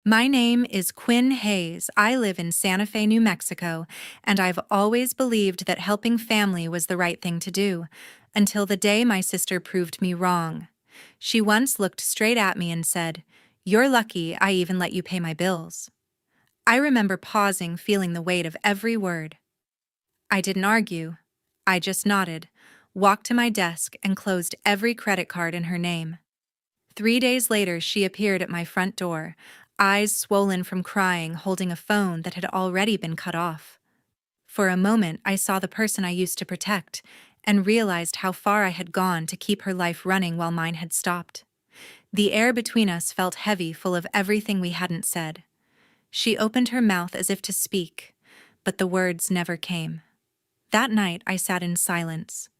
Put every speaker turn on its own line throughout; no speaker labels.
My name is Quinn Hayes. I live in Santa Fe, New Mexico, and I've always believed that helping family was the right thing to do, until the day my sister proved me wrong. She once looked straight at me and said, "You're lucky I even let you pay my bills." I remember pausing, feeling the weight of every word. I didn't argue. I just nodded, walked to my desk, and closed every credit card in her name. 3 days later, she appeared at my front door, eyes swollen from crying, holding a phone that had already been cut off. For a moment, I saw the person I used to protect and realized how far I had gone to keep her life running while mine had stopped. The air between us felt heavy, full of everything we hadn't said. She opened her mouth as if to speak, but the words never came. That night, I sat in silence,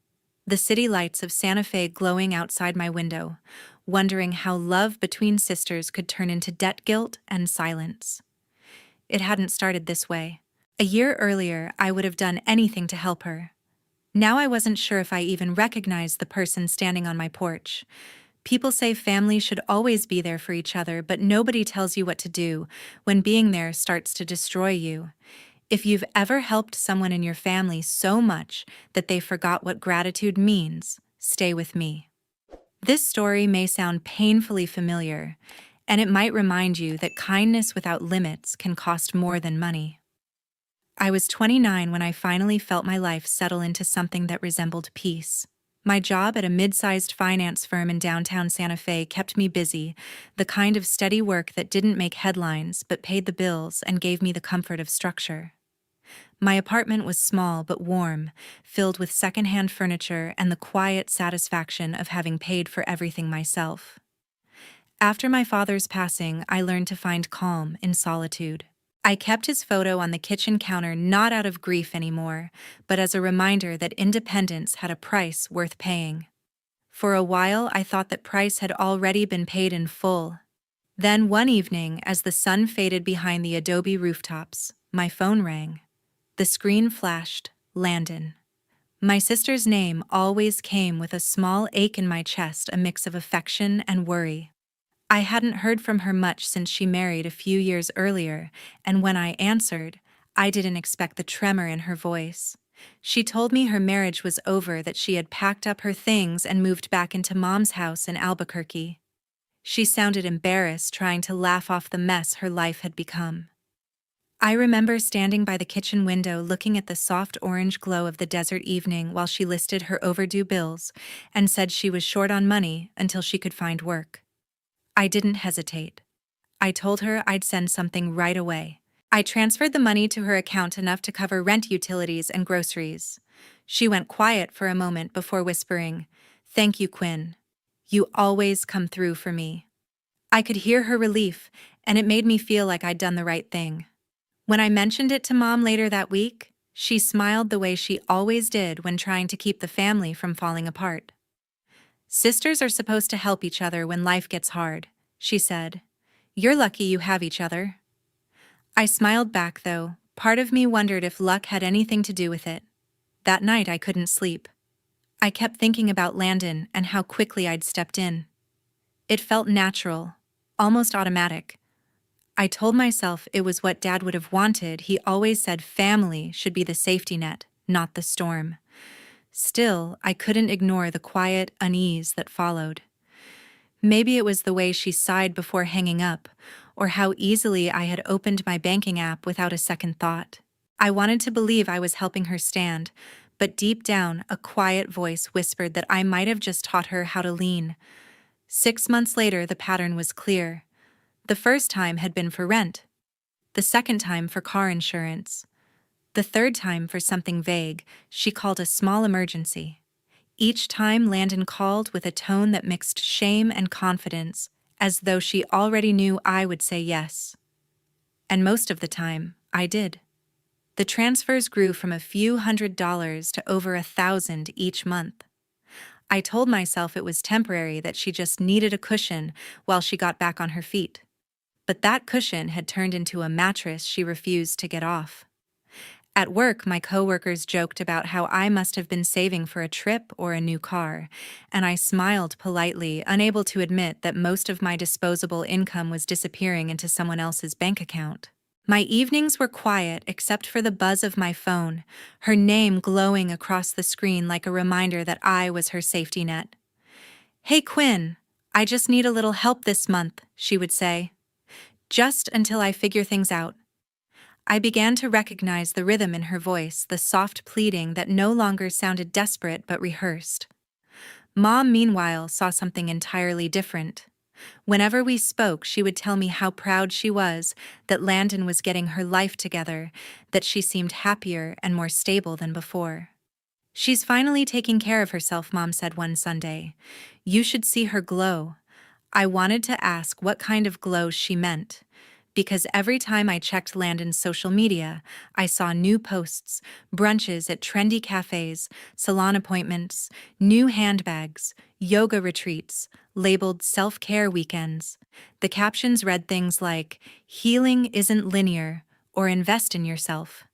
the city lights of Santa Fe glowing outside my window, wondering how love between sisters could turn into debt guilt and silence. It hadn't started this way. A year earlier, I would have done anything to help her. Now I wasn't sure if I even recognized the person standing on my porch. People say family should always be there for each other, but nobody tells you what to do when being there starts to destroy you. If you've ever helped someone in your family so much that they forgot what gratitude means, stay with me. This story may sound painfully familiar, and it might remind you that kindness without limits can cost more than money. I was 29 when I finally felt my life settle into something that resembled peace. My job at a mid-sized finance firm in downtown Santa Fe kept me busy, the kind of steady work that didn't make headlines but paid the bills and gave me the comfort of structure. My apartment was small but warm, filled with secondhand furniture and the quiet satisfaction of having paid for everything myself. After my father's passing, I learned to find calm in solitude. I kept his photo on the kitchen counter not out of grief anymore, but as a reminder that independence had a price worth paying. For a while, I thought that price had already been paid in full. Then one evening, as the sun faded behind the adobe rooftops, my phone rang. The screen flashed, Landon. My sister's name always came with a small ache in my chest, a mix of affection and worry. I hadn't heard from her much since she married a few years earlier, and when I answered, I didn't expect the tremor in her voice. She told me her marriage was over, that she had packed up her things and moved back into Mom's house in Albuquerque. She sounded embarrassed, trying to laugh off the mess her life had become. I remember standing by the kitchen window looking at the soft orange glow of the desert evening while she listed her overdue bills and said she was short on money until she could find work. I didn't hesitate. I told her I'd send something right away. I transferred the money to her account, enough to cover rent, utilities, and groceries. She went quiet for a moment before whispering, "Thank you, Quinn. You always come through for me." I could hear her relief, and it made me feel like I'd done the right thing. When I mentioned it to Mom later that week, she smiled the way she always did when trying to keep the family from falling apart. "Sisters are supposed to help each other when life gets hard," she said. "You're lucky you have each other." I smiled back, though. Part of me wondered if luck had anything to do with it. That night I couldn't sleep. I kept thinking about Landon and how quickly I'd stepped in. It felt natural, almost automatic. I told myself it was what Dad would have wanted. He always said family should be the safety net, not the storm. Still, I couldn't ignore the quiet unease that followed. Maybe it was the way she sighed before hanging up, or how easily I had opened my banking app without a second thought. I wanted to believe I was helping her stand, but deep down, a quiet voice whispered that I might have just taught her how to lean. 6 months later, the pattern was clear. The first time had been for rent. The second time for car insurance. The third time for something vague she called a small emergency. Each time Landon called with a tone that mixed shame and confidence, as though she already knew I would say yes. And most of the time, I did. The transfers grew from a few $100s to over 1,000 each month. I told myself it was temporary, that she just needed a cushion while she got back on her feet. But that cushion had turned into a mattress she refused to get off. At work, my coworkers joked about how I must have been saving for a trip or a new car, and I smiled politely, unable to admit that most of my disposable income was disappearing into someone else's bank account. My evenings were quiet except for the buzz of my phone, her name glowing across the screen like a reminder that I was her safety net. "Hey Quinn, I just need a little help this month," she would say. "Just until I figure things out." I began to recognize the rhythm in her voice, the soft pleading that no longer sounded desperate but rehearsed. Mom, meanwhile, saw something entirely different. Whenever we spoke, she would tell me how proud she was that Landon was getting her life together, that she seemed happier and more stable than before. "She's finally taking care of herself," Mom said one Sunday. "You should see her glow." I wanted to ask what kind of glow she meant, because every time I checked Landon's social media, I saw new posts, brunches at trendy cafes, salon appointments, new handbags, yoga retreats, labeled self-care weekends. The captions read things like, "Healing isn't linear," or "Invest in yourself."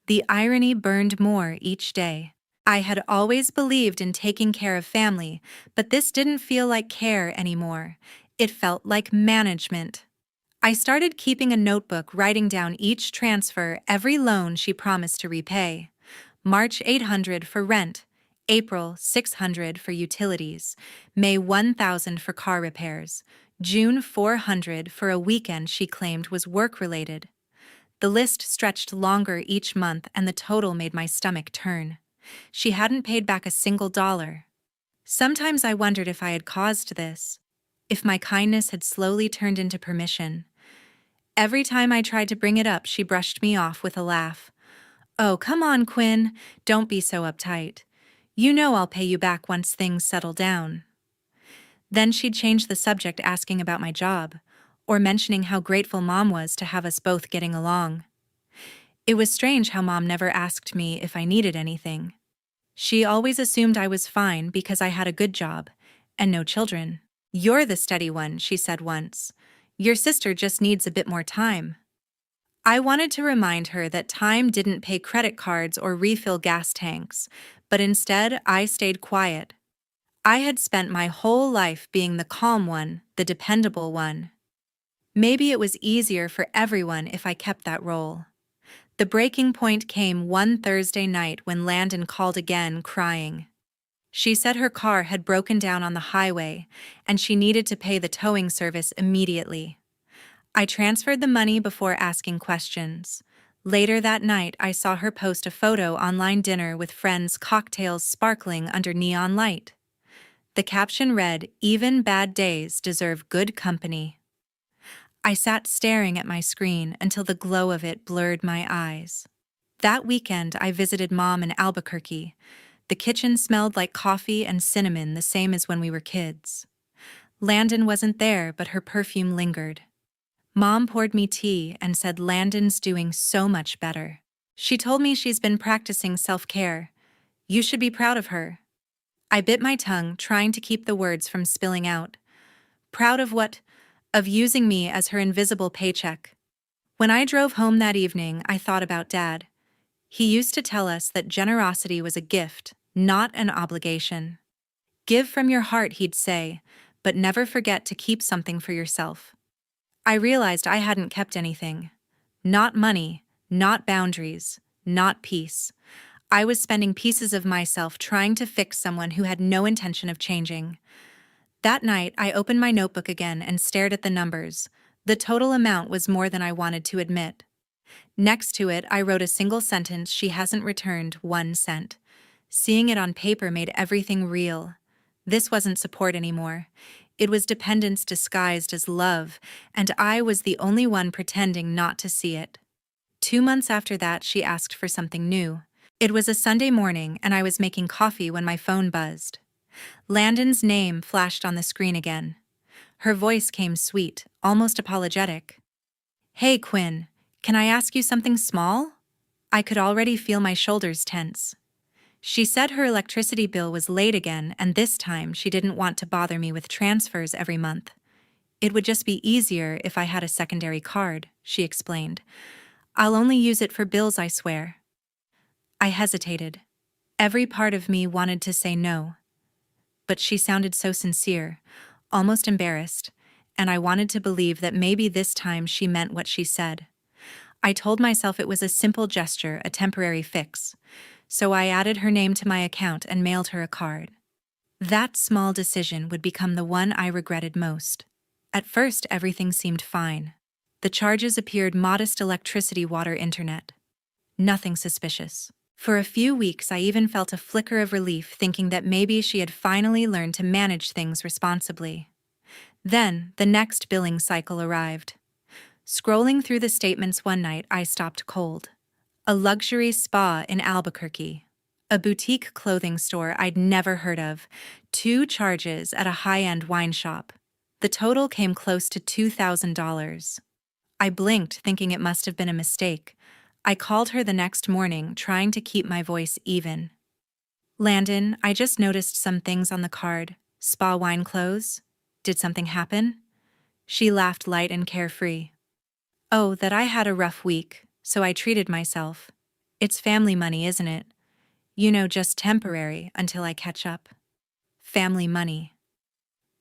The irony burned more each day. I had always believed in taking care of family, but this didn't feel like care anymore. It felt like management. I started keeping a notebook, writing down each transfer, every loan she promised to repay. March 800 for rent, April 600 for utilities, May 1,000 for car repairs, June 400 for a weekend she claimed was work-related. The list stretched longer each month and the total made my stomach turn. She hadn't paid back a single dollar. Sometimes I wondered if I had caused this, if my kindness had slowly turned into permission. Every time I tried to bring it up, she brushed me off with a laugh. "Oh, come on, Quinn. Don't be so uptight. You know I'll pay you back once things settle down." Then she'd change the subject, asking about my job, or mentioning how grateful Mom was to have us both getting along. It was strange how Mom never asked me if I needed anything. She always assumed I was fine because I had a good job and no children. "You're the steady one," she said once. "Your sister just needs a bit more time." I wanted to remind her that time didn't pay credit cards or refill gas tanks, but instead I stayed quiet. I had spent my whole life being the calm one, the dependable one. Maybe it was easier for everyone if I kept that role. The breaking point came one Thursday night when Landon called again, crying. She said her car had broken down on the highway, and she needed to pay the towing service immediately. I transferred the money before asking questions. Later that night, I saw her post a photo online: dinner with friends, cocktails sparkling under neon light. The caption read, "Even bad days deserve good company." I sat staring at my screen until the glow of it blurred my eyes. That weekend, I visited Mom in Albuquerque. The kitchen smelled like coffee and cinnamon, the same as when we were kids. Landon wasn't there, but her perfume lingered. Mom poured me tea and said Landon's doing so much better. She told me she's been practicing self-care. "You should be proud of her." I bit my tongue, trying to keep the words from spilling out. Proud of what? Of using me as her invisible paycheck. When I drove home that evening, I thought about Dad. He used to tell us that generosity was a gift, not an obligation. "Give from your heart," he'd say, "but never forget to keep something for yourself." I realized I hadn't kept anything. Not money, not boundaries, not peace. I was spending pieces of myself trying to fix someone who had no intention of changing. That night, I opened my notebook again and stared at the numbers. The total amount was more than I wanted to admit. Next to it, I wrote a single sentence: "She hasn't returned 1 cent." Seeing it on paper made everything real. This wasn't support anymore. It was dependence disguised as love, and I was the only one pretending not to see it. 2 months after that, she asked for something new. It was a Sunday morning, and I was making coffee when my phone buzzed. Landon's name flashed on the screen again. Her voice came sweet, almost apologetic. "Hey, Quinn, can I ask you something small?" I could already feel my shoulders tense. She said her electricity bill was late again, and this time she didn't want to bother me with transfers every month. "It would just be easier if I had a secondary card," she explained. "I'll only use it for bills, I swear." I hesitated. Every part of me wanted to say no. But she sounded so sincere, almost embarrassed, and I wanted to believe that maybe this time she meant what she said. I told myself it was a simple gesture, a temporary fix, so I added her name to my account and mailed her a card. That small decision would become the one I regretted most. At first, everything seemed fine. The charges appeared modest: electricity, water, internet. Nothing suspicious. For a few weeks, I even felt a flicker of relief, thinking that maybe she had finally learned to manage things responsibly. Then, the next billing cycle arrived. Scrolling through the statements one night, I stopped cold. A luxury spa in Albuquerque. A boutique clothing store I'd never heard of. 2 charges at a high-end wine shop. The total came close to $2,000. I blinked, thinking it must have been a mistake. I called her the next morning, trying to keep my voice even. Landon, I just noticed some things on the card. Spa wine clothes? Did something happen? She laughed light and carefree. Oh, that I had a rough week, so I treated myself. It's family money, isn't it? You know, just temporary until I catch up. Family money.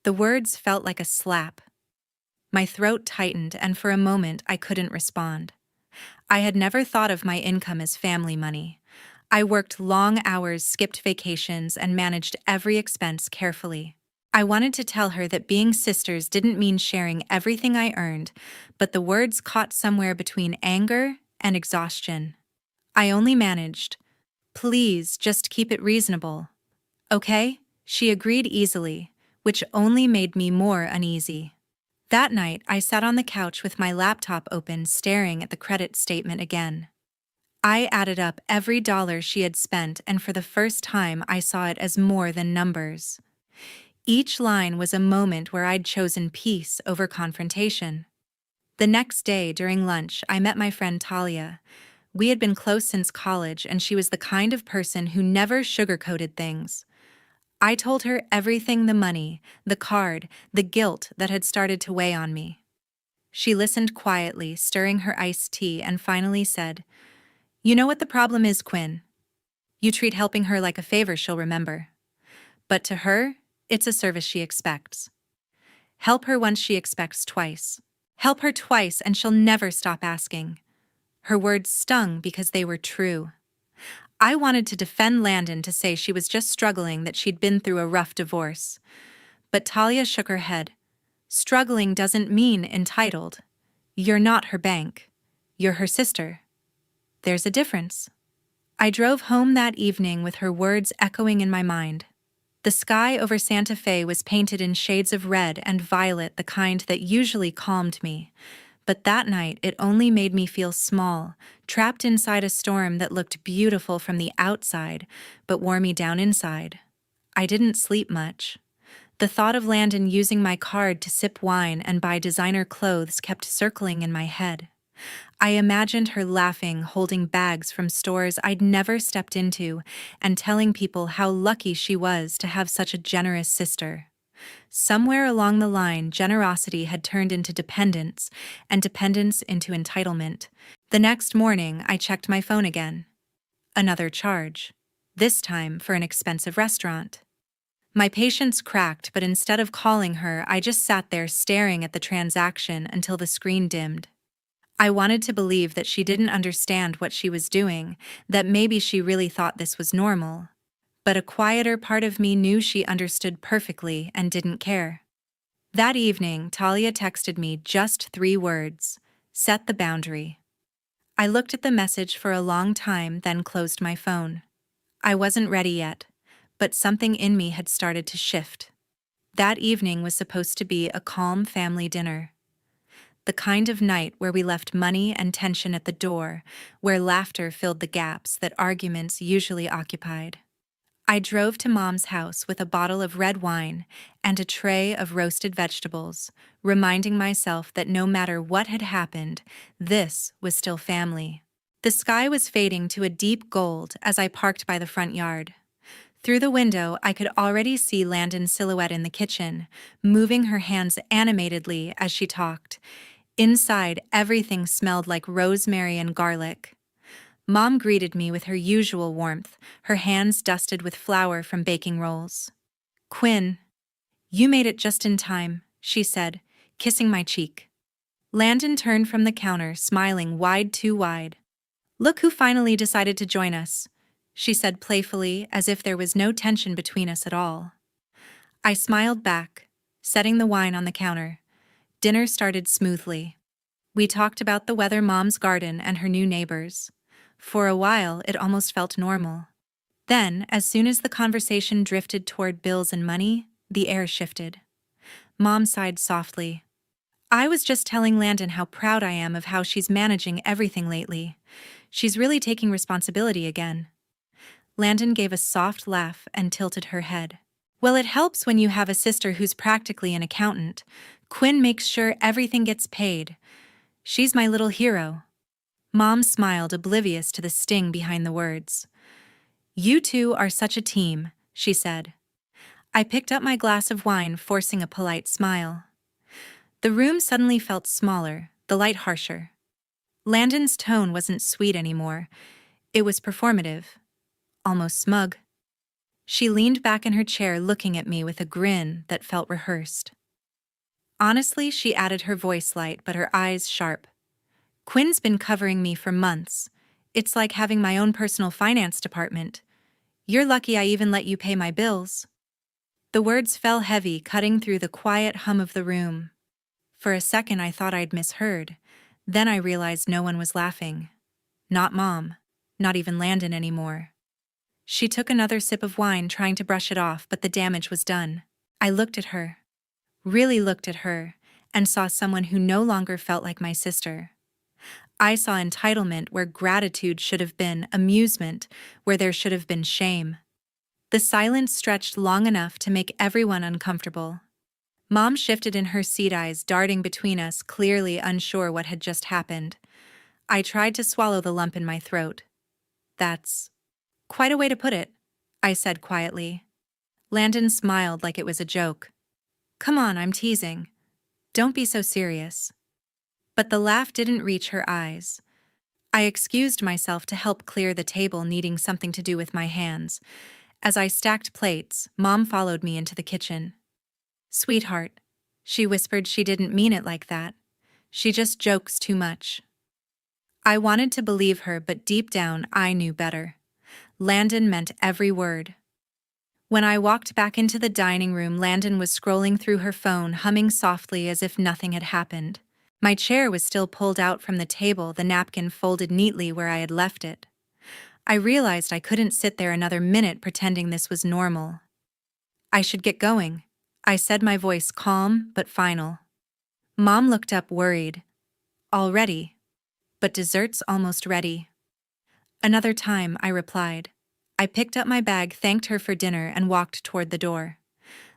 The words felt like a slap. My throat tightened, and for a moment I couldn't respond. I had never thought of my income as family money. I worked long hours, skipped vacations, and managed every expense carefully. I wanted to tell her that being sisters didn't mean sharing everything I earned, but the words caught somewhere between anger and exhaustion. I only managed, "Please, just keep it reasonable." "Okay," she agreed easily, which only made me more uneasy. That night, I sat on the couch with my laptop open, staring at the credit statement again. I added up every dollar she had spent, and for the first time I saw it as more than numbers. Each line was a moment where I'd chosen peace over confrontation. The next day, during lunch, I met my friend Talia. We had been close since college, and she was the kind of person who never sugarcoated things. I told her everything: the money, the card, the guilt that had started to weigh on me. She listened quietly, stirring her iced tea, and finally said, "You know what the problem is, Quinn? You treat helping her like a favor she'll remember. But to her, it's a service she expects. Help her once, she expects twice. Help her twice and she'll never stop asking." Her words stung because they were true. I wanted to defend Landon, to say she was just struggling, that she'd been through a rough divorce. But Talia shook her head. "Struggling doesn't mean entitled. You're not her bank. You're her sister. There's a difference." I drove home that evening with her words echoing in my mind. The sky over Santa Fe was painted in shades of red and violet, the kind that usually calmed me. But that night it only made me feel small, trapped inside a storm that looked beautiful from the outside, but wore me down inside. I didn't sleep much. The thought of Landon using my card to sip wine and buy designer clothes kept circling in my head. I imagined her laughing, holding bags from stores I'd never stepped into, and telling people how lucky she was to have such a generous sister. Somewhere along the line, generosity had turned into dependence, and dependence into entitlement. The next morning, I checked my phone again. Another charge. This time for an expensive restaurant. My patience cracked, but instead of calling her, I just sat there staring at the transaction until the screen dimmed. I wanted to believe that she didn't understand what she was doing, that maybe she really thought this was normal. But a quieter part of me knew she understood perfectly and didn't care. That evening, Talia texted me just 3 words: "Set the boundary." I looked at the message for a long time, then closed my phone. I wasn't ready yet, but something in me had started to shift. That evening was supposed to be a calm family dinner. The kind of night where we left money and tension at the door, where laughter filled the gaps that arguments usually occupied. I drove to Mom's house with a bottle of red wine and a tray of roasted vegetables, reminding myself that no matter what had happened, this was still family. The sky was fading to a deep gold as I parked by the front yard. Through the window, I could already see Landon's silhouette in the kitchen, moving her hands animatedly as she talked. Inside, everything smelled like rosemary and garlic. Mom greeted me with her usual warmth, her hands dusted with flour from baking rolls. "Quinn, you made it just in time," she said, kissing my cheek. Landon turned from the counter, smiling wide too wide. "Look who finally decided to join us," she said playfully, as if there was no tension between us at all. I smiled back, setting the wine on the counter. Dinner started smoothly. We talked about the weather, Mom's garden, and her new neighbors. For a while, it almost felt normal. Then, as soon as the conversation drifted toward bills and money, the air shifted. Mom sighed softly. "I was just telling Landon how proud I am of how she's managing everything lately. She's really taking responsibility again." Landon gave a soft laugh and tilted her head. "Well, it helps when you have a sister who's practically an accountant. Quinn makes sure everything gets paid. She's my little hero." Mom smiled, oblivious to the sting behind the words. "You two are such a team," she said. I picked up my glass of wine, forcing a polite smile. The room suddenly felt smaller, the light harsher. Landon's tone wasn't sweet anymore. It was performative, almost smug. She leaned back in her chair, looking at me with a grin that felt rehearsed. Honestly, she added, her voice light but her eyes sharp. "Quinn's been covering me for months. It's like having my own personal finance department. You're lucky I even let you pay my bills." The words fell heavy, cutting through the quiet hum of the room. For a second I thought I'd misheard. Then I realized no one was laughing. Not Mom. Not even Landon anymore. She took another sip of wine, trying to brush it off, but the damage was done. I looked at her. Really looked at her, and saw someone who no longer felt like my sister. I saw entitlement where gratitude should have been, amusement where there should have been shame. The silence stretched long enough to make everyone uncomfortable. Mom shifted in her seat, eyes darting between us, clearly unsure what had just happened. I tried to swallow the lump in my throat. "That's quite a way to put it," I said quietly. Landon smiled like it was a joke. "Come on, I'm teasing. Don't be so serious." But the laugh didn't reach her eyes. I excused myself to help clear the table, needing something to do with my hands. As I stacked plates, Mom followed me into the kitchen. "Sweetheart," she whispered, "she didn't mean it like that. She just jokes too much." I wanted to believe her, but deep down I knew better. Landon meant every word. When I walked back into the dining room, Landon was scrolling through her phone, humming softly as if nothing had happened. My chair was still pulled out from the table, the napkin folded neatly where I had left it. I realized I couldn't sit there another minute pretending this was normal. "I should get going," I said, my voice calm but final. Mom looked up, worried. "Already? But dessert's almost ready." "Another time," I replied. I picked up my bag, thanked her for dinner, and walked toward the door.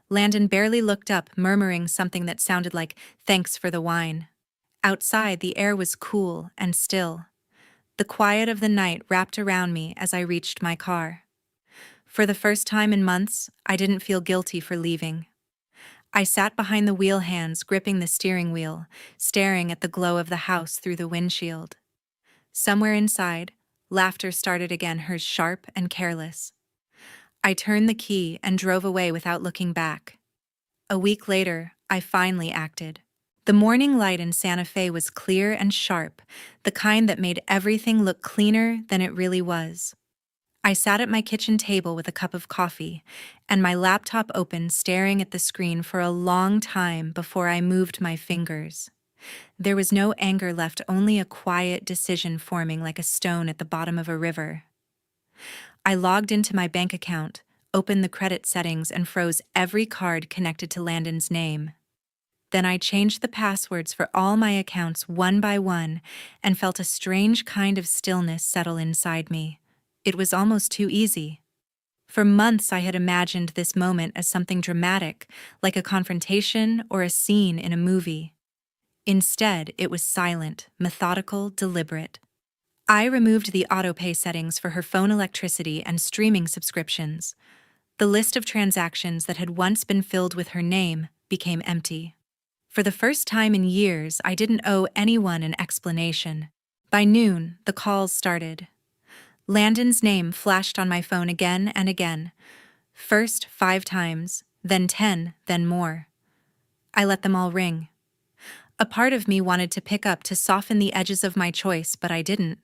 Landon barely looked up, murmuring something that sounded like, "Thanks for the wine." Outside, the air was cool and still. The quiet of the night wrapped around me as I reached my car. For the first time in months, I didn't feel guilty for leaving. I sat behind the wheel, hands gripping the steering wheel, staring at the glow of the house through the windshield. Somewhere inside, laughter started again, hers sharp and careless. I turned the key and drove away without looking back. A week later, I finally acted. The morning light in Santa Fe was clear and sharp, the kind that made everything look cleaner than it really was. I sat at my kitchen table with a cup of coffee and my laptop open, staring at the screen for a long time before I moved my fingers. There was no anger left, only a quiet decision forming like a stone at the bottom of a river. I logged into my bank account, opened the credit settings, and froze every card connected to Landon's name. Then I changed the passwords for all my accounts one by one and felt a strange kind of stillness settle inside me. It was almost too easy. For months I had imagined this moment as something dramatic, like a confrontation or a scene in a movie. Instead, it was silent, methodical, deliberate. I removed the autopay settings for her phone, electricity, and streaming subscriptions. The list of transactions that had once been filled with her name became empty. For the first time in years, I didn't owe anyone an explanation. By noon, the calls started. Landon's name flashed on my phone again and again. First 5 times, then 10, then more. I let them all ring. A part of me wanted to pick up to soften the edges of my choice, but I didn't.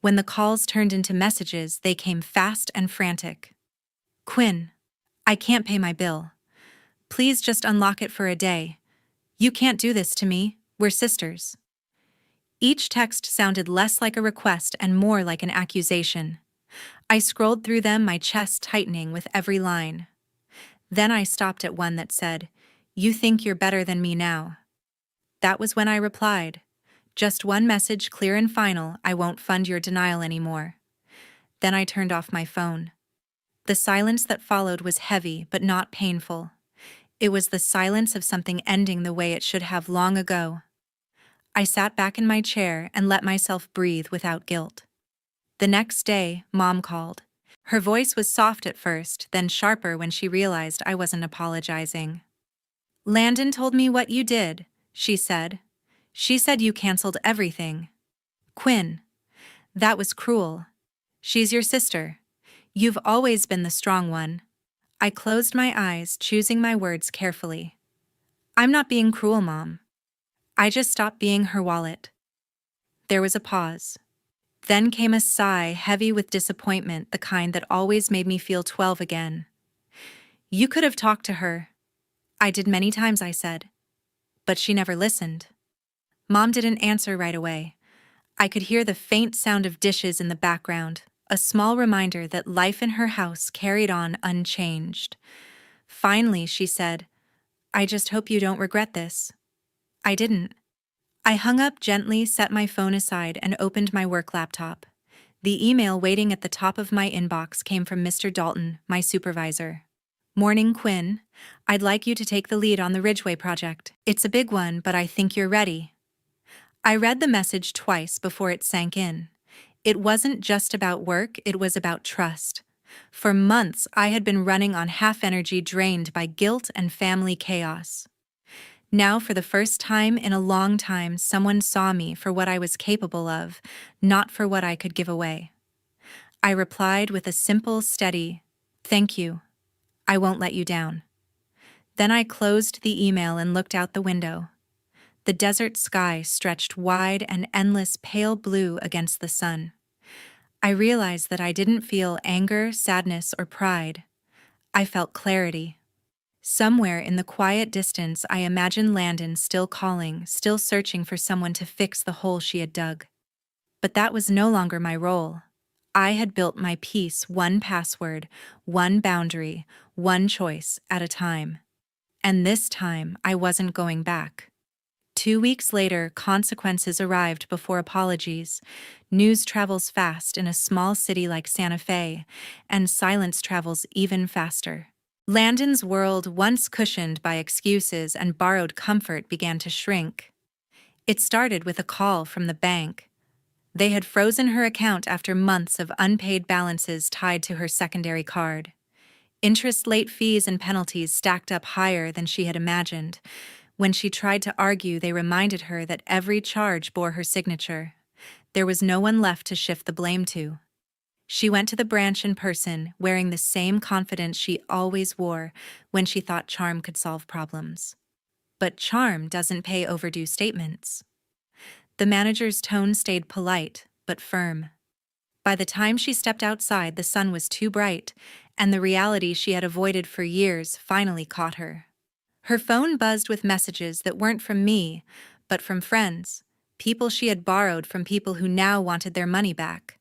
When the calls turned into messages, they came fast and frantic. Quinn, I can't pay my bill. Please just unlock it for a day. You can't do this to me. We're sisters. Each text sounded less like a request and more like an accusation. I scrolled through them, my chest tightening with every line. Then I stopped at one that said, "You think you're better than me now." That was when I replied, "Just one message, clear and final, I won't fund your denial anymore." Then I turned off my phone. The silence that followed was heavy but not painful. It was the silence of something ending the way it should have long ago. I sat back in my chair and let myself breathe without guilt. The next day, Mom called. Her voice was soft at first, then sharper when she realized I wasn't apologizing. "Landon told me what you did," she said. "She said you canceled everything. Quinn, that was cruel. She's your sister. You've always been the strong one." I closed my eyes, choosing my words carefully. "I'm not being cruel, Mom. I just stopped being her wallet." There was a pause. Then came a sigh heavy with disappointment, the kind that always made me feel 12 again. "You could have talked to her." "I did many times," I said. "But she never listened." Mom didn't answer right away. I could hear the faint sound of dishes in the background, a small reminder that life in her house carried on unchanged. Finally, she said, "I just hope you don't regret this." I didn't. I hung up gently, set my phone aside, and opened my work laptop. The email waiting at the top of my inbox came from Mr. Dalton, my supervisor. "Morning, Quinn. I'd like you to take the lead on the Ridgeway project. It's a big one, but I think you're ready." I read the message twice before it sank in. It wasn't just about work, it was about trust. For months, I had been running on half energy, drained by guilt and family chaos. Now, for the first time in a long time, someone saw me for what I was capable of, not for what I could give away. I replied with a simple, steady, "Thank you. I won't let you down." Then I closed the email and looked out the window. The desert sky stretched wide and endless pale blue against the sun. I realized that I didn't feel anger, sadness, or pride. I felt clarity. Somewhere in the quiet distance, I imagined Landon still calling, still searching for someone to fix the hole she had dug. But that was no longer my role. I had built my peace, one password, one boundary, one choice at a time. And this time, I wasn't going back. 2 weeks later, consequences arrived before apologies. News travels fast in a small city like Santa Fe, and silence travels even faster. Landon's world, once cushioned by excuses and borrowed comfort, began to shrink. It started with a call from the bank. They had frozen her account after months of unpaid balances tied to her secondary card. Interest, late fees, and penalties stacked up higher than she had imagined. When she tried to argue, they reminded her that every charge bore her signature. There was no one left to shift the blame to. She went to the branch in person, wearing the same confidence she always wore when she thought charm could solve problems. But charm doesn't pay overdue statements. The manager's tone stayed polite, but firm. By the time she stepped outside, the sun was too bright, and the reality she had avoided for years finally caught her. Her phone buzzed with messages that weren't from me, but from friends, people she had borrowed from people who now wanted their money back.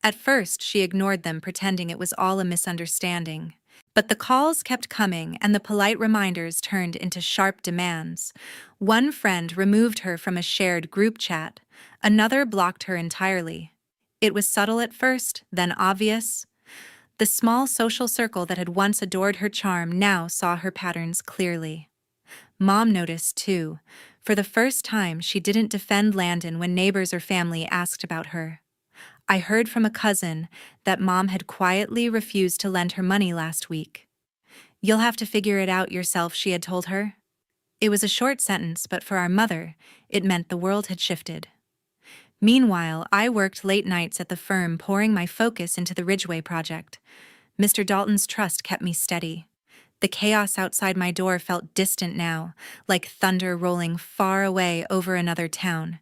At first, she ignored them, pretending it was all a misunderstanding. But the calls kept coming, and the polite reminders turned into sharp demands. One friend removed her from a shared group chat. Another blocked her entirely. It was subtle at first, then obvious. The small social circle that had once adored her charm now saw her patterns clearly. Mom noticed, too. For the first time, she didn't defend Landon when neighbors or family asked about her. I heard from a cousin that Mom had quietly refused to lend her money last week. "You'll have to figure it out yourself," she had told her. It was a short sentence, but for our mother, it meant the world had shifted. Meanwhile, I worked late nights at the firm, pouring my focus into the Ridgeway project. Mr. Dalton's trust kept me steady. The chaos outside my door felt distant now, like thunder rolling far away over another town.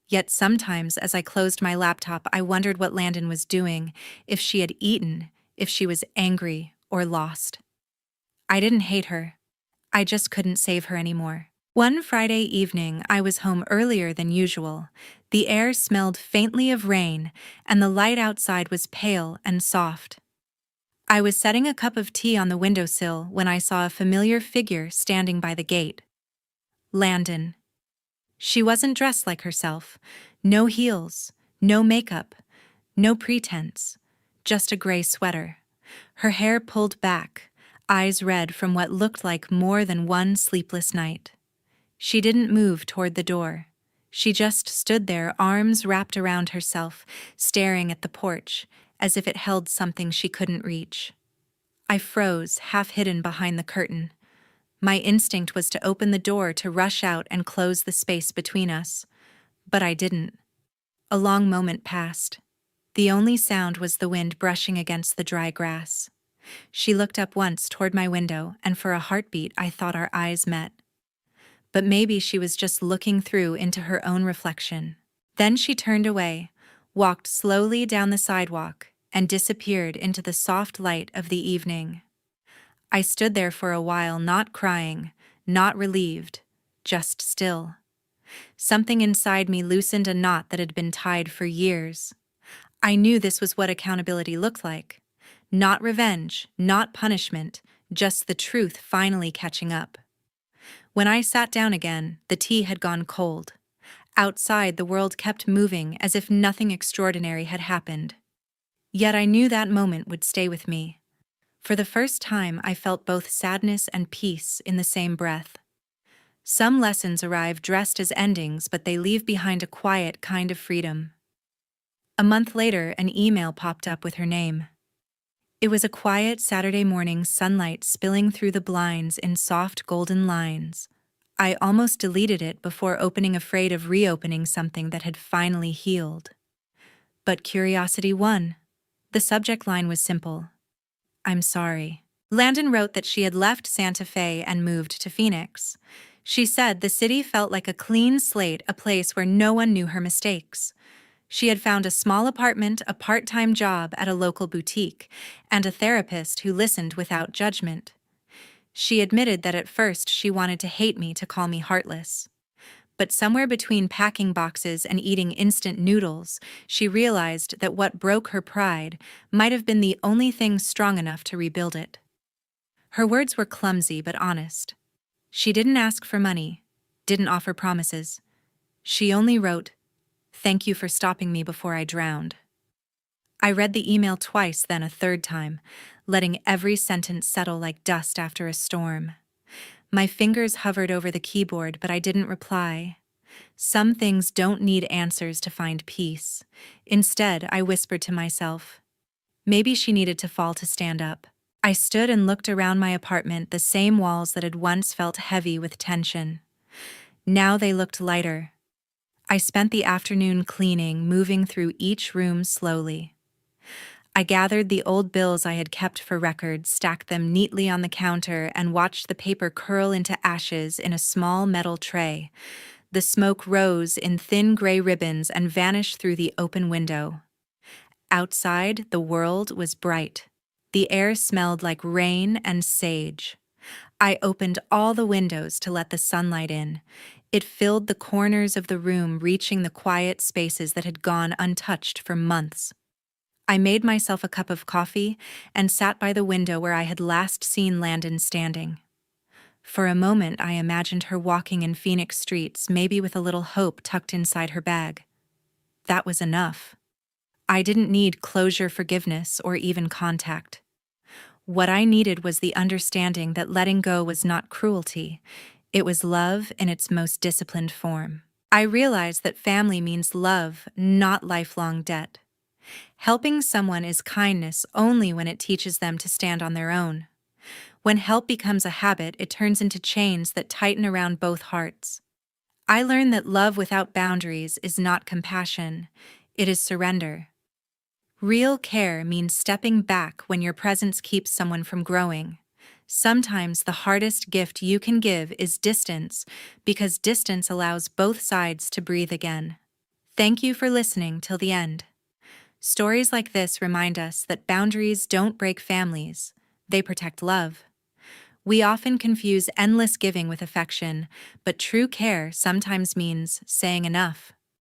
Yet sometimes, as I closed my laptop, I wondered what Landon was doing, if she had eaten, if she was angry or lost. I didn't hate her. I just couldn't save her anymore. One Friday evening, I was home earlier than usual. The air smelled faintly of rain, and the light outside was pale and soft. I was setting a cup of tea on the windowsill when I saw a familiar figure standing by the gate. Landon. She wasn't dressed like herself. No heels, no makeup, no pretense, just a gray sweater. Her hair pulled back, eyes red from what looked like more than one sleepless night. She didn't move toward the door. She just stood there, arms wrapped around herself, staring at the porch, as if it held something she couldn't reach. I froze, half hidden behind the curtain. My instinct was to open the door, to rush out and close the space between us. But I didn't. A long moment passed. The only sound was the wind brushing against the dry grass. She looked up once toward my window, and for a heartbeat I thought our eyes met. But maybe she was just looking through into her own reflection. Then she turned away, walked slowly down the sidewalk, and disappeared into the soft light of the evening. I stood there for a while, not crying, not relieved, just still. Something inside me loosened a knot that had been tied for years. I knew this was what accountability looked like. Not revenge, not punishment, just the truth finally catching up. When I sat down again, the tea had gone cold. Outside, the world kept moving as if nothing extraordinary had happened. Yet I knew that moment would stay with me. For the first time, I felt both sadness and peace in the same breath. Some lessons arrive dressed as endings, but they leave behind a quiet kind of freedom. A month later, an email popped up with her name. It was a quiet Saturday morning, sunlight spilling through the blinds in soft golden lines. I almost deleted it before opening, afraid of reopening something that had finally healed. But curiosity won. The subject line was simple. I'm sorry. Landon wrote that she had left Santa Fe and moved to Phoenix. She said the city felt like a clean slate, a place where no one knew her mistakes. She had found a small apartment, a part-time job at a local boutique, and a therapist who listened without judgment. She admitted that at first she wanted to hate me, to call me heartless. But somewhere between packing boxes and eating instant noodles, she realized that what broke her pride might have been the only thing strong enough to rebuild it. Her words were clumsy but honest. She didn't ask for money, didn't offer promises. She only wrote, "Thank you for stopping me before I drowned." I read the email twice, then a third time, letting every sentence settle like dust after a storm. My fingers hovered over the keyboard, but I didn't reply. Some things don't need answers to find peace. Instead, I whispered to myself, maybe she needed to fall to stand up. I stood and looked around my apartment, the same walls that had once felt heavy with tension. Now they looked lighter. I spent the afternoon cleaning, moving through each room slowly. I gathered the old bills I had kept for records, stacked them neatly on the counter, and watched the paper curl into ashes in a small metal tray. The smoke rose in thin gray ribbons and vanished through the open window. Outside, the world was bright. The air smelled like rain and sage. I opened all the windows to let the sunlight in. It filled the corners of the room, reaching the quiet spaces that had gone untouched for months. I made myself a cup of coffee and sat by the window where I had last seen Landon standing. For a moment, I imagined her walking in Phoenix streets, maybe with a little hope tucked inside her bag. That was enough. I didn't need closure, forgiveness, or even contact. What I needed was the understanding that letting go was not cruelty. It was love in its most disciplined form. I realized that family means love, not lifelong debt. Helping someone is kindness only when it teaches them to stand on their own. When help becomes a habit, it turns into chains that tighten around both hearts. I learned that love without boundaries is not compassion, it is surrender. Real care means stepping back when your presence keeps someone from growing. Sometimes the hardest gift you can give is distance, because distance allows both sides to breathe again. Thank you for listening till the end. Stories like this remind us that boundaries don't break families, they protect love. We often confuse endless giving with affection, but true care sometimes means saying enough.